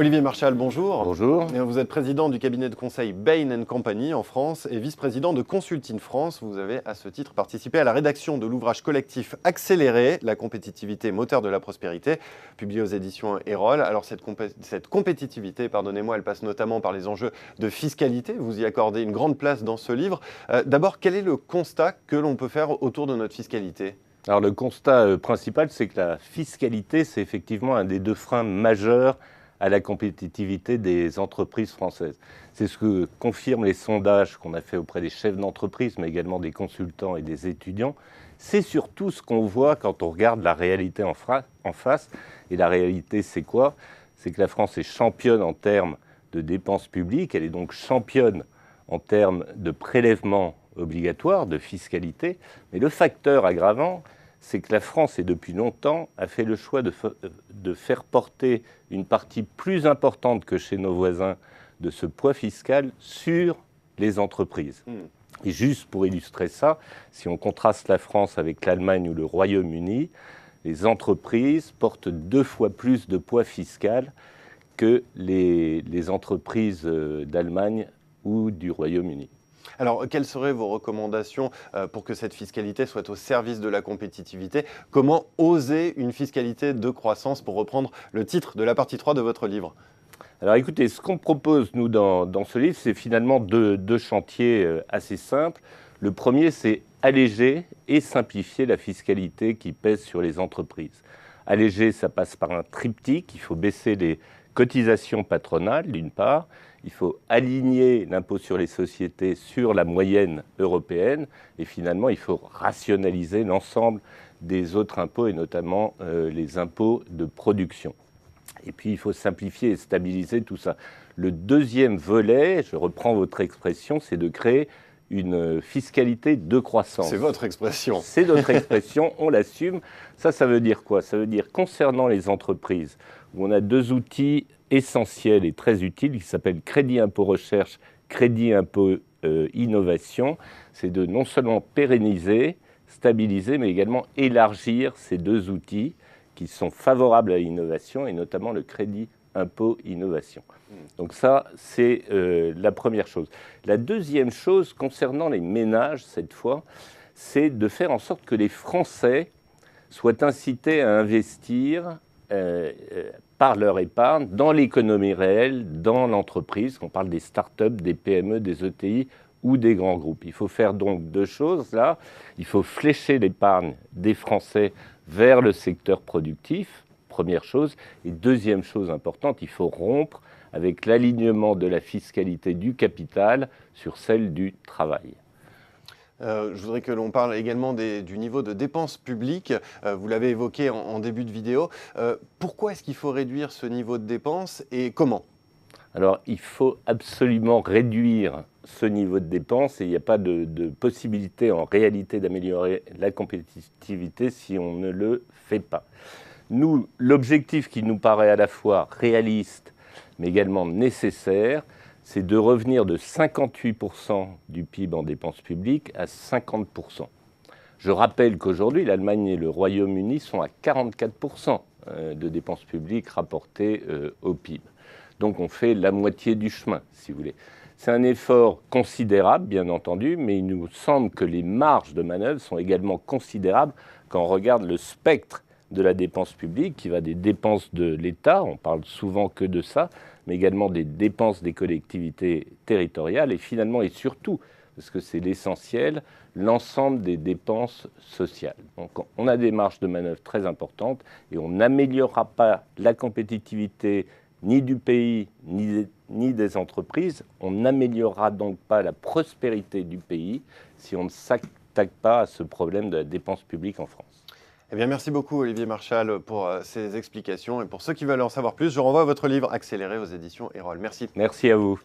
Olivier Marchal, bonjour. Bonjour. Vous êtes président du cabinet de conseil Bain & Company en France et vice-président de Consulting France. Vous avez à ce titre participé à la rédaction de l'ouvrage collectif Accélérer, la compétitivité moteur de la prospérité, publié aux éditions Erol. Alors cette compétitivité, pardonnez-moi, elle passe notamment par les enjeux de fiscalité. Vous y accordez une grande place dans ce livre. D'abord, quel est le constat que l'on peut faire autour de notre fiscalité ? Alors le constat principal, c'est que la fiscalité, c'est effectivement un des deux freins majeurs à la compétitivité des entreprises françaises. C'est ce que confirment les sondages qu'on a fait auprès des chefs d'entreprise, mais également des consultants et des étudiants. C'est surtout ce qu'on voit quand on regarde la réalité en face. Et la réalité, c'est quoi? C'est que la France est championne en termes de dépenses publiques, elle est donc championne en termes de prélèvements obligatoires, de fiscalité. Mais le facteur aggravant, c'est que la France, et depuis longtemps, a fait le choix de faire porter une partie plus importante que chez nos voisins de ce poids fiscal sur les entreprises. Et juste pour illustrer ça, si on contraste la France avec l'Allemagne ou le Royaume-Uni, les entreprises portent 2 fois plus de poids fiscal que les entreprises d'Allemagne ou du Royaume-Uni. Alors, quelles seraient vos recommandations pour que cette fiscalité soit au service de la compétitivité? Comment oser une fiscalité de croissance, pour reprendre le titre de la partie 3 de votre livre? Alors écoutez, ce qu'on propose, nous, dans ce livre, c'est finalement deux chantiers assez simples. Le premier, c'est alléger et simplifier la fiscalité qui pèse sur les entreprises. Alléger, ça passe par un triptyque. Il faut baisser les cotisations patronales, d'une part. Il faut aligner l'impôt sur les sociétés sur la moyenne européenne. Et finalement, il faut rationaliser l'ensemble des autres impôts, et notamment les impôts de production. Et puis, il faut simplifier et stabiliser tout ça. Le deuxième volet, je reprends votre expression, c'est de créer une fiscalité de croissance. C'est votre expression. C'est notre expression, on l'assume. Ça veut dire quoi? Ça veut dire, concernant les entreprises, où on a 2 outils essentiels et très utiles, qui s'appellent crédit impôt recherche, crédit impôt innovation, c'est de non seulement pérenniser, stabiliser, mais également élargir ces 2 outils qui sont favorables à l'innovation, et notamment le crédit impôt innovation. Donc ça, c'est la première chose. La deuxième chose, concernant les ménages, cette fois, c'est de faire en sorte que les Français soient incités à investir par leur épargne dans l'économie réelle, dans l'entreprise, qu'on parle des start-up, des PME, des ETI ou des grands groupes. Il faut faire donc 2 choses là. Il faut flécher l'épargne des Français vers le secteur productif, première chose. Et deuxième chose importante, il faut rompre avec l'alignement de la fiscalité du capital sur celle du travail. Je voudrais que l'on parle également du niveau de dépenses publiques. Vous l'avez évoqué en début de vidéo. Pourquoi est-ce qu'il faut réduire ce niveau de dépenses et comment ? Alors, il faut absolument réduire ce niveau de dépenses, et il n'y a pas de possibilité en réalité d'améliorer la compétitivité si on ne le fait pas. Nous, l'objectif qui nous paraît à la fois réaliste, mais également nécessaire, c'est de revenir de 58% du PIB en dépenses publiques à 50%. Je rappelle qu'aujourd'hui, l'Allemagne et le Royaume-Uni sont à 44% de dépenses publiques rapportées au PIB. Donc on fait la moitié du chemin, si vous voulez. C'est un effort considérable, bien entendu, mais il nous semble que les marges de manœuvre sont également considérables quand on regarde le spectre de la dépense publique, qui va des dépenses de l'État, on parle souvent que de ça, mais également des dépenses des collectivités territoriales, et finalement et surtout, parce que c'est l'essentiel, l'ensemble des dépenses sociales. Donc on a des marges de manœuvre très importantes, et on n'améliorera pas la compétitivité ni du pays, ni des entreprises. On n'améliorera donc pas la prospérité du pays si on ne s'attaque pas à ce problème de la dépense publique en France. Eh bien, merci beaucoup Olivier Marchal pour ces explications. Et pour ceux qui veulent en savoir plus, je renvoie à votre livre Accélérer aux éditions Erol. Merci. Merci à vous.